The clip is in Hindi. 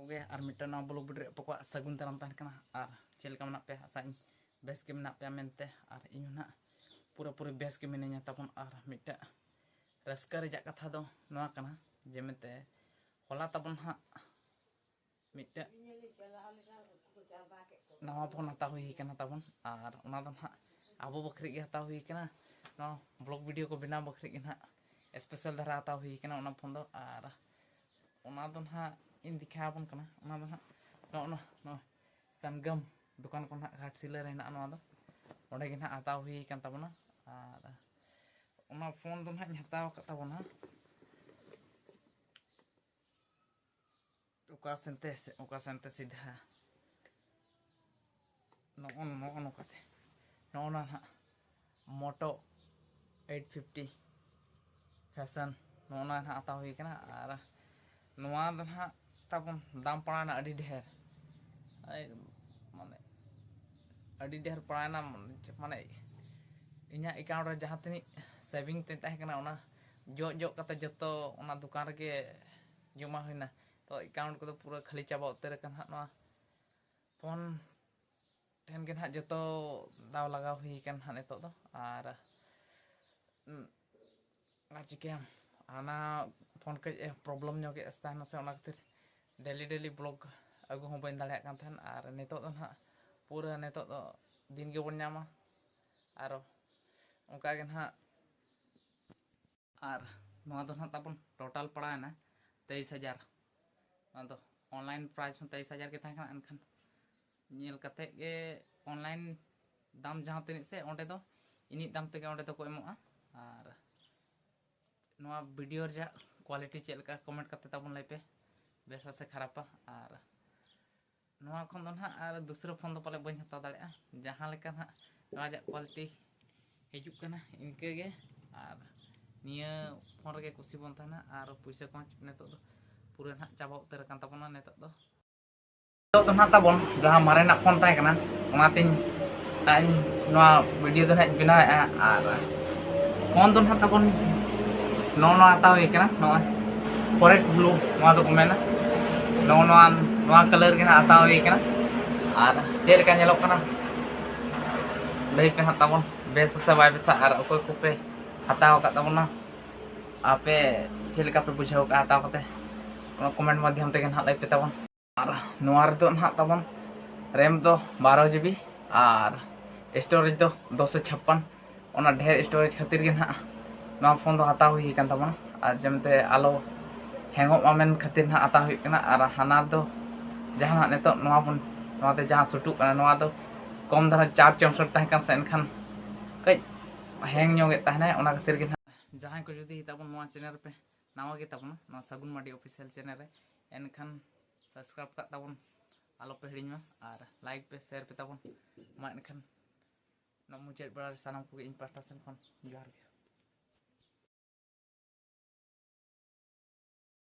गे और मिट्टन ना ब्लॉग वीडियो पकवा सगुन दाराम तहन कना और चेलका मना पे आसाई बेस के मना पे मेनते और इन ना पूरा पूरी बेस के मिनेኛ तबन और मिट्टा रस्का रेजा कथा दो नवा कना जेमेते होला तबन हा मिट्टा नवा फोन हता हुई कना तबन और ओना दन हा आबो बखरी के हता हुई कना नो ब्लॉग वीडियो को बिना बखरी के ना स्पेशल धरा हता हुई कना ओना फोन दो और ओना दन हा इन दिखाबन कना ओना दन हा नो नो संगम दुकान को ना घाटसिला रे ना नो दो ओंडे गे ना हता हुई कन तबना और ओना फोन दन हा हताव का तबना ओका सेंते सीधा नो कते नो ना मोटो 850 फैशन नो ना हता हुई कना और नवा दन हा तबन दाम पड़ाना अड़ी ढेर माने अड़ी ढेर पड़ाना माने इना अकाउंट रे जहां तनी सेविंग ते तहे कना ओना जो कते जतो ओना दुकान रे जमा होइना तो अकाउंट को पूरा खाली चाबा उतर कन हा नवा फोन ठेन के ना जतो दाव लगा हुई कन हा नेतो दो और चिकेम आना फोन के प्रॉब्लम ᱧᱚᱜ ᱮᱥᱛᱟᱦᱱᱟ से ओना खातिर डेली ब्लॉग अगु हो बन दाᱲे कान थान और नेतो दो ना पूरा नेतो दो दिन के बन नामा और ओका के ना और नवा दो ना तबन टोटल पड़ाना 23000 तो ऑनलाइन प्राइस 23000 के थाना एनखान ᱧᱮल कते के ऑनलाइन दाम जहां तनी से ओंडे दो इनी दाम ते ओंडे तो को एमोआ और नवा वीडियो रे क्वालिटी चेलका कमेंट करते तबन लay पे बेसा से खराबा और नवा खन दो ना और दूसरा फोन दो पले बन हता दाड़े जहां लेका ना नवा जा क्वालिटी हिजुक कना इनके गे और निया फोन रे कुसी बन थाना और पैसा को नेतो दो पूरा ना चाबा उतर कान तबना नेतो दो ना तबन जहां मारे ना फोन ताय कना ओनातिन ताइन नवा वीडियो दो ना बिना और फोन दो ना तबन नो आता हुई कना नो फॉरेस्ट ब्लू नवा दो को मेना नवा कलर के ना आता हुई कना और चेल का नेलो कना लई पे तबन बेस से बाय बेसा और ओको को पे हताव का तबना आपे चेल का पे बुझाव का हताव कते कमेंट माध्यम ते ना लई पे तबन और नवा रे दो ना तबन रैम दो 12 GB और स्टोरेज दो 256 ओना ढेर स्टोरेज खातिर के ना नवा फोन दो हता हुई कन तबना और जमते आलो हैंगो मामेन खातिर ना आता हुई कना और हाना दो जहां नेतो नवा बन नवाते जहां सुटु कना नवा दो कम धरा 464 तहे कन से एनखान कई हैंग ᱧᱚᱜ तहने ओना खातिर के जहां को जदी तबन नवा चैनल पे नवा गे तबना नवा सगुन माडी ऑफिशियल चैनल रे एनखान सब्सक्राइब का तबन आलो पे हिडिन मा और लाइक पे शेयर पे तबन मा एनखान न मुचाद बड़ा सानाम को इन पास्टा सेन खन जोहार